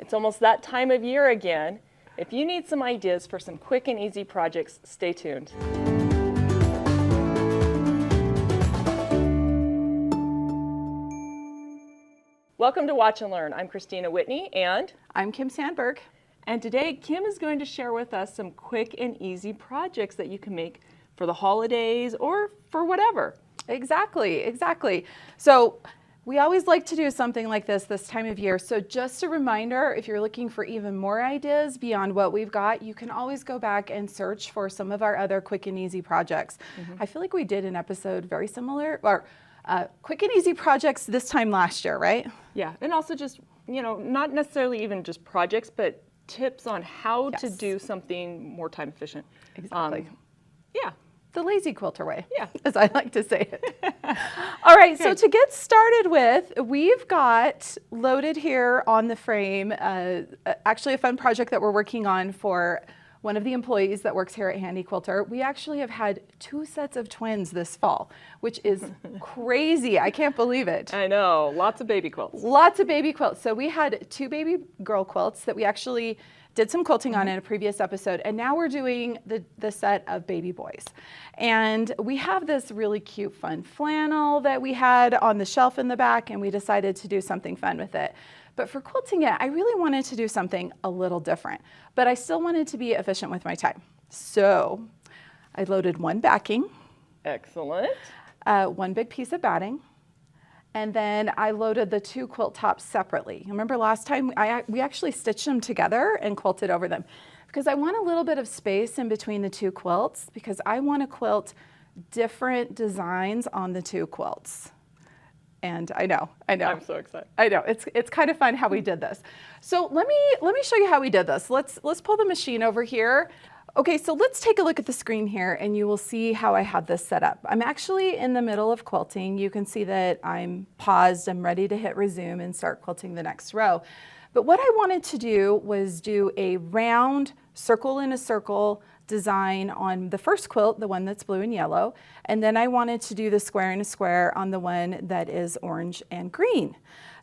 It's almost that time of year again. If you need some ideas for some quick and easy projects, stay tuned. Welcome to Watch and Learn. I'm Kristina Whitney and I'm Kim Sandberg. And today Kim is going to share with us some quick and easy projects that you can make for the holidays or for whatever. Exactly. So we always like to do something like this time of year. So just a reminder, if you're looking for even more ideas beyond what we've got, you can always go back and search for some of our other quick and easy projects. I feel like we did an episode very similar, or quick and easy projects this time last year, right? Yeah, and also just, not necessarily even just projects, but tips on how to do something more time efficient. Exactly. Yeah. The lazy quilter way, yeah, as I like to say it. All right, so to get started with, we've got loaded here on the frame, actually a fun project that we're working on for one of the employees that works here at Handi Quilter. We actually have had 2 sets of twins this fall, which is crazy. I can't believe it. I know, lots of baby quilts. Lots of baby quilts. So we had 2 baby girl quilts that we actually did some quilting on in a previous episode, and now we're doing the set of baby boys. And we have this really cute, fun flannel that we had on the shelf in the back, and we decided to do something fun with it. But for quilting it, I really wanted to do something a little different, but I still wanted to be efficient with my time. So I loaded 1 backing. Excellent. 1 big piece of batting. And then I loaded the 2 quilt tops separately. Remember last time we actually stitched them together and quilted over them because I want a little bit of space in between the 2 quilts because I want to quilt different designs on the 2 quilts. And I know. I'm so excited. I know. It's kind of fun how we did this. So let me show you how we did this. Let's pull the machine over here. Okay, so let's take a look at the screen here and you will see how I have this set up. I'm actually in the middle of quilting. You can see that I'm paused. I'm ready to hit resume and start quilting the next row. But what I wanted to do was do a round circle in a circle design on the first quilt, the one that's blue and yellow. And then I wanted to do the square in a square on the one that is orange and green.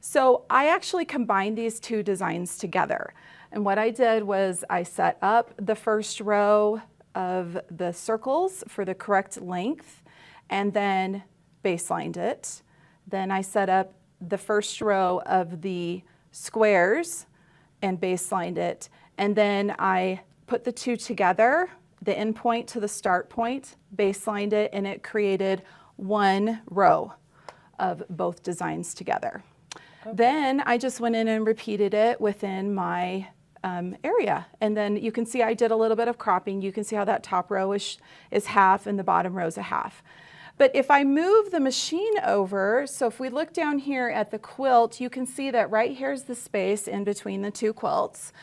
So I actually combined these 2 designs together. And what I did was I set up the first row of the circles for the correct length and then baselined it. Then I set up the first row of the squares and baselined it. And then I put the 2 together, the end point to the start point, baselined it, and it created 1 row of both designs together. Okay. Then I just went in and repeated it within my area. And then you can see I did a little bit of cropping. You can see how that top row is half and the bottom row is a half. But if I move the machine over, so if we look down here at the quilt, you can see that right here's the space in between the 2 quilts.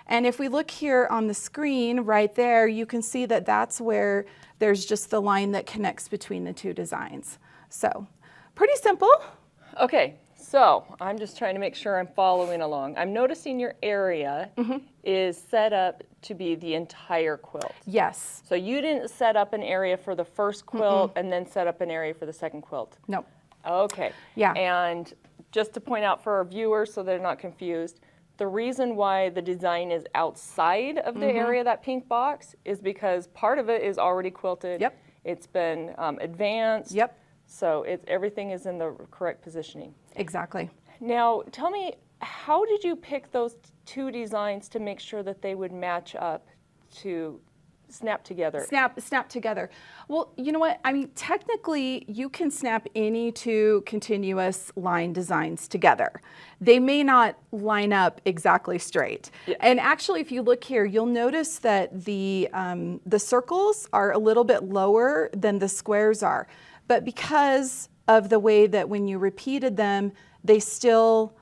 And if we look here on the screen right there, you can see that that's where there's just the line that connects between the 2 designs. So pretty simple. Okay. So I'm just trying to make sure I'm following along. I'm noticing your area is set up to be the entire quilt. Yes. So you didn't set up an area for the first quilt and then set up an area for the second quilt? No. Okay. Yeah. And just to point out for our viewers so they're not confused, the reason why the design is outside of the area, that pink box, is because part of it is already quilted. Yep. It's been advanced. Yep. So everything is in the correct positioning. Exactly. Now, tell me, how did you pick those 2 designs to make sure that they would match up to snap together? Snap together. Well, you know what? I mean, technically, you can snap any 2 continuous line designs together. They may not line up exactly straight. Yeah. And actually, if you look here, you'll notice that the circles are a little bit lower than the squares are. But because of the way that when you repeated them, they still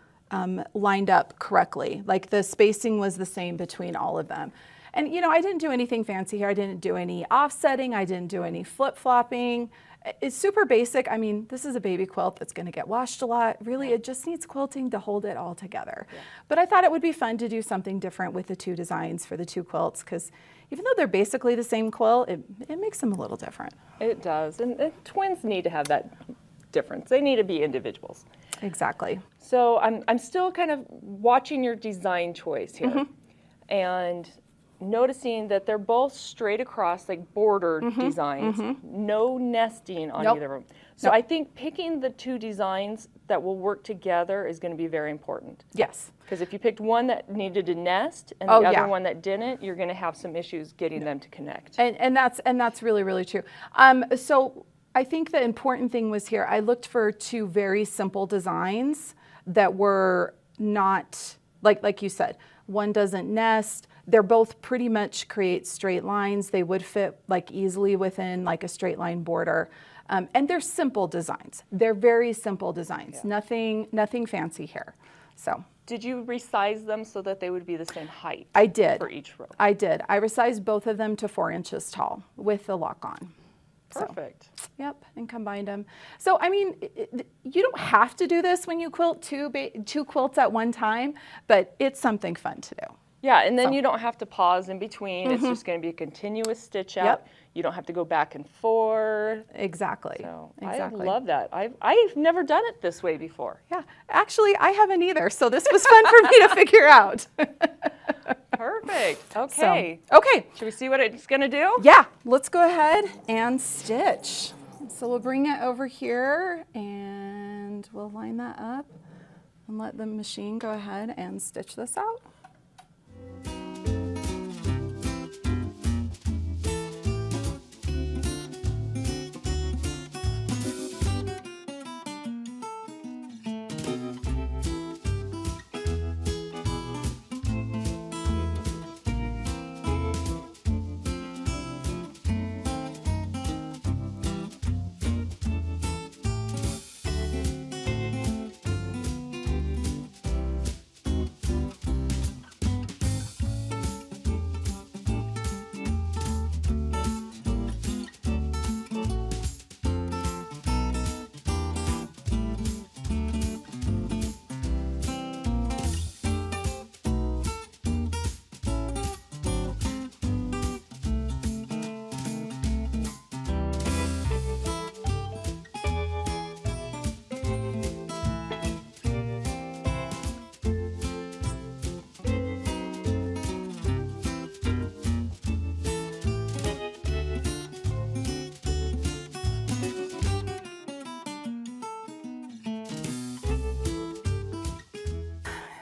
lined up correctly. Like the spacing was the same between all of them. And I didn't do anything fancy here. I didn't do any offsetting. I didn't do any flip-flopping. It's super basic. I mean, this is a baby quilt that's going to get washed a lot. Really, it just needs quilting to hold it all together. Yeah. But I thought it would be fun to do something different with the 2 designs for the 2 quilts because even though they're basically the same quilt, it makes them a little different. It does. And twins need to have that difference. They need to be individuals. Exactly. So I'm still kind of watching your design choice here and noticing that they're both straight across, like border designs, no nesting on either of them. So I think picking the two designs that will work together is going to be very important. Yes. Because if you picked one that needed to nest and the other one that didn't, you're going to have some issues getting them to connect. And that's really, really true. So I think the important thing was here, I looked for two very simple designs that were not, like you said, one doesn't nest. They're both pretty much create straight lines. They would fit like easily within like a straight line border. And they're simple designs. They're very simple designs. Yeah. Nothing fancy here. So. Did you resize them so that they would be the same height? I did. For each row? I did. I resized both of them to 4 inches tall with the lock on. Perfect. So, yep, and combined them. So, I mean, you don't have to do this when you quilt two quilts at one time, but it's something fun to do. Yeah, and then you don't have to pause in between. It's just going to be a continuous stitch out. Yep. You don't have to go back and forth. Exactly. So exactly. I love that. I've never done it this way before. Yeah, actually, I haven't either. So this was fun for me to figure out. Perfect. Okay. So, okay. Should we see what it's going to do? Yeah, let's go ahead and stitch. So we'll bring it over here and we'll line that up and let the machine go ahead and stitch this out.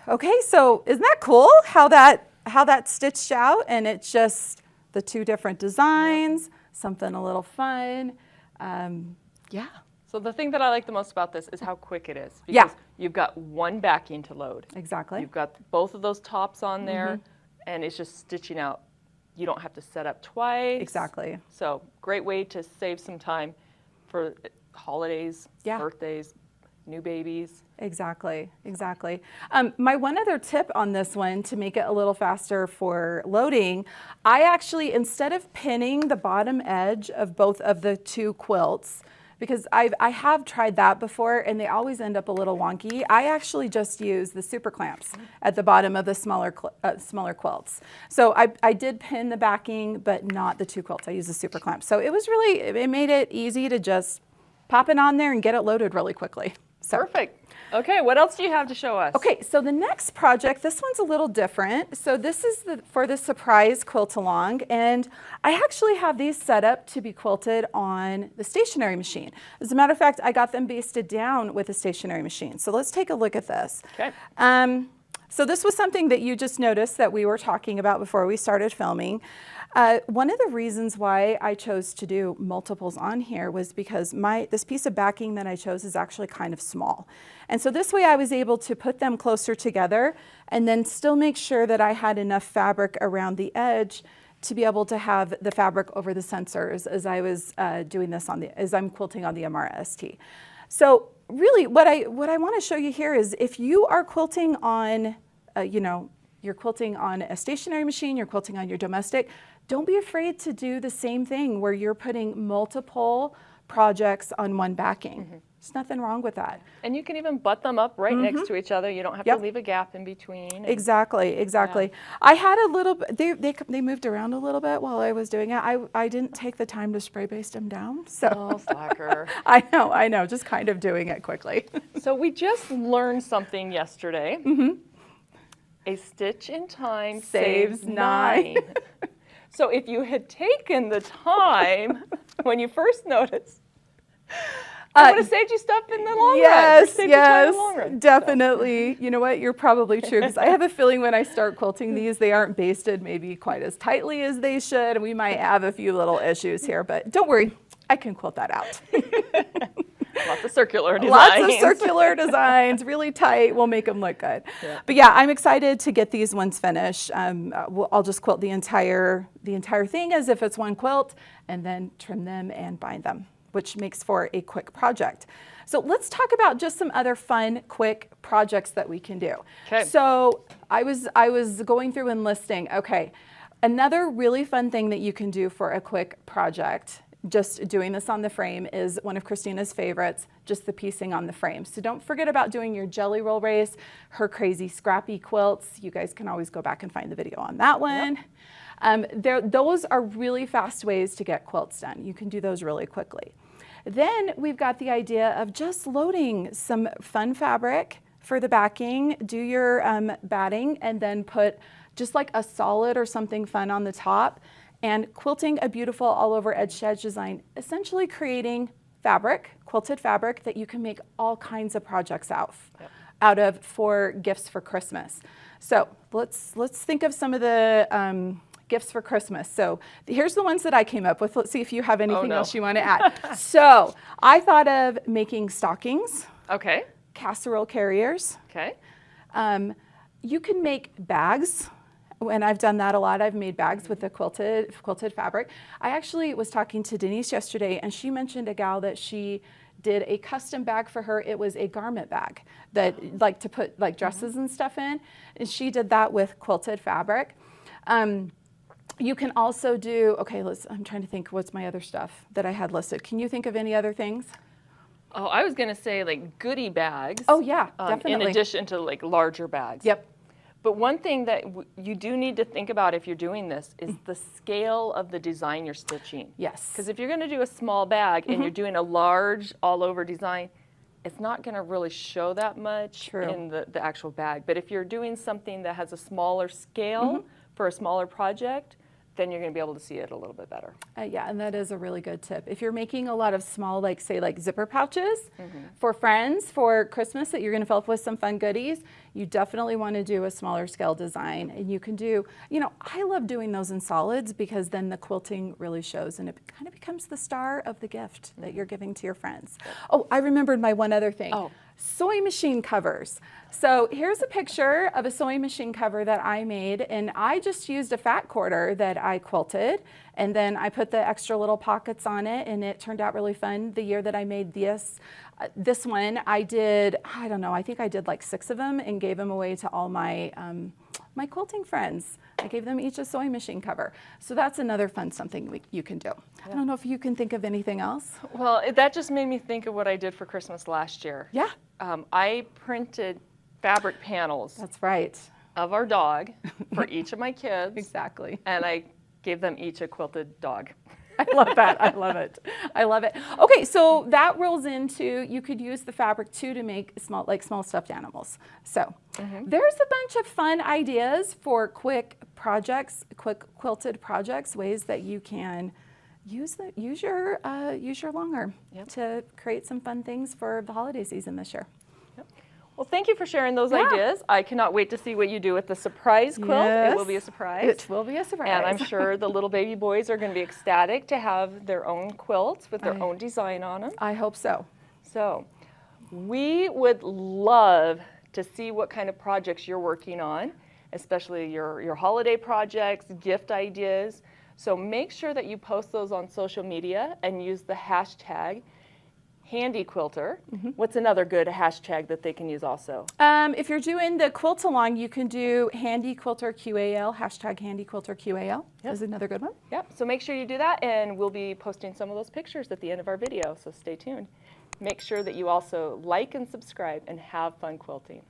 Okay, so isn't that cool how that stitched out, and it's just the two different designs, something a little fun. Yeah. So the thing that I like the most about this is how quick it is. Yeah. You've got one backing to load. Exactly. You've got both of those tops on there, and it's just stitching out. You don't have to set up twice. Exactly. So great way to save some time for holidays, birthdays, new babies. Exactly, exactly. My one other tip on this one to make it a little faster for loading, I actually, instead of pinning the bottom edge of both of the two quilts, because I have tried that before and they always end up a little wonky, I actually just use the super clamps at the bottom of the smaller quilts. So I did pin the backing, but not the two quilts. I used the super clamps. So it was really, it made it easy to just pop it on there and get it loaded really quickly. So. Perfect. Okay, what else do you have to show us? Okay, so the next project, this one's a little different. So this is for the surprise quilt along, and I actually have these set up to be quilted on the stationary machine. As a matter of fact, I got them basted down with a stationary machine. So let's take a look at this. Okay. So this was something that you just noticed that we were talking about before we started filming. One of the reasons why I chose to do multiples on here was because this piece of backing that I chose is actually kind of small. And so this way I was able to put them closer together and then still make sure that I had enough fabric around the edge to be able to have the fabric over the sensors as I was doing this as I'm quilting on the Amara ST. So really what I want to show you here is if you are quilting on, you're quilting on a stationary machine, you're quilting on your domestic, don't be afraid to do the same thing where you're putting multiple projects on one backing. There's nothing wrong with that. And you can even butt them up right next to each other. You don't have to leave a gap in between. And Exactly. Yeah. I had a little bit, they moved around a little bit while I was doing it. I didn't take the time to spray baste them down. So oh, slacker. I know, just kind of doing it quickly. So we just learned something yesterday. A stitch in time saves 9. So if you had taken the time when you first noticed, it would have saved you stuff in the long run. Yes, definitely. You know what? You're probably true, because I have a feeling when I start quilting these, they aren't basted maybe quite as tightly as they should, and we might have a few little issues here, but don't worry, I can quilt that out. Lots of circular designs. Lots of circular designs, really tight. We'll make them look good. Yeah. But yeah, I'm excited to get these ones finished. I'll just quilt the entire thing as if it's one quilt, and then trim them and bind them, which makes for a quick project. So let's talk about just some other fun, quick projects that we can do. Okay. So I was going through and listing, okay, another really fun thing that you can do for a quick project, just doing this on the frame, is one of Kristina's favorites, just the piecing on the frame. So don't forget about doing your jelly roll race, her crazy scrappy quilts. You guys can always go back and find the video on that one. Yep. Those are really fast ways to get quilts done. You can do those really quickly. Then we've got the idea of just loading some fun fabric for the backing, do your batting, and then put just like a solid or something fun on the top, and quilting a beautiful all over edge to edge design, essentially creating fabric, quilted fabric, that you can make all kinds of projects out of for gifts for Christmas. So let's think of some of the gifts for Christmas. So here's the ones that I came up with. Let's see if you have anything else you want to add. So I thought of making stockings. Okay. Casserole carriers. Okay. You can make bags. And I've done that a lot. I've made bags with the quilted fabric. I actually was talking to Denise yesterday, and she mentioned a gal that she did a custom bag for her. It was a garment bag that like to put like dresses and stuff in, and she did that with quilted fabric. You can also do, okay, I'm trying to think what's my other stuff that I had listed. Can you think of any other things? Oh, I was gonna say like goodie bags. Oh yeah, definitely. In addition to like larger bags. Yep. But one thing that you do need to think about if you're doing this is the scale of the design you're stitching. Yes. Because if you're going to do a small bag and you're doing a large all-over design, it's not going to really show that much in the actual bag. But if you're doing something that has a smaller scale for a smaller project, then you're going to be able to see it a little bit better. Yeah, and that is a really good tip. If you're making a lot of small, like say like zipper pouches for friends for Christmas that you're going to fill up with some fun goodies, you definitely want to do a smaller scale design. And you can do, you know, I love doing those in solids because then the quilting really shows and it kind of becomes the star of the gift that you're giving to your friends. Oh, I remembered my one other thing. Oh. Sewing machine covers. So here's a picture of a sewing machine cover that I made, and I just used a fat quarter that I quilted, and then I put the extra little pockets on it, and it turned out really fun. The year that I made this one, I did, I don't know, I think I did like 6 of them and gave them away to all my my quilting friends. I gave them each a sewing machine cover. So that's another fun something you can do. I don't know if you can think of anything else. Well, that just made me think of what I did for Christmas last year. Yeah. I printed fabric panels. That's right. Of our dog for each of my kids. Exactly. And I gave them each a quilted dog. I love that. I love it. I love it. Okay, so that rolls into, you could use the fabric too to make small stuffed animals. So there's a bunch of fun ideas for quick projects, quick quilted projects, ways that you can use your long arm to create some fun things for the holiday season this year. Well, thank you for sharing those ideas. I cannot wait to see what you do with the surprise quilt. Yes, it will be a surprise. It will be a surprise. And I'm sure the little baby boys are going to be ecstatic to have their own quilts with their own design on them. I hope so. So we would love to see what kind of projects you're working on, especially your holiday projects, gift ideas. So make sure that you post those on social media and use the hashtag Handi Quilter. What's another good hashtag that they can use also? If you're doing the quilt along, you can do Handi Quilter QAL, hashtag Handi Quilter QAL. Is another good one. Yep, so make sure you do that, and we'll be posting some of those pictures at the end of our video, so stay tuned. make sure that you also like and subscribe and have fun quilting.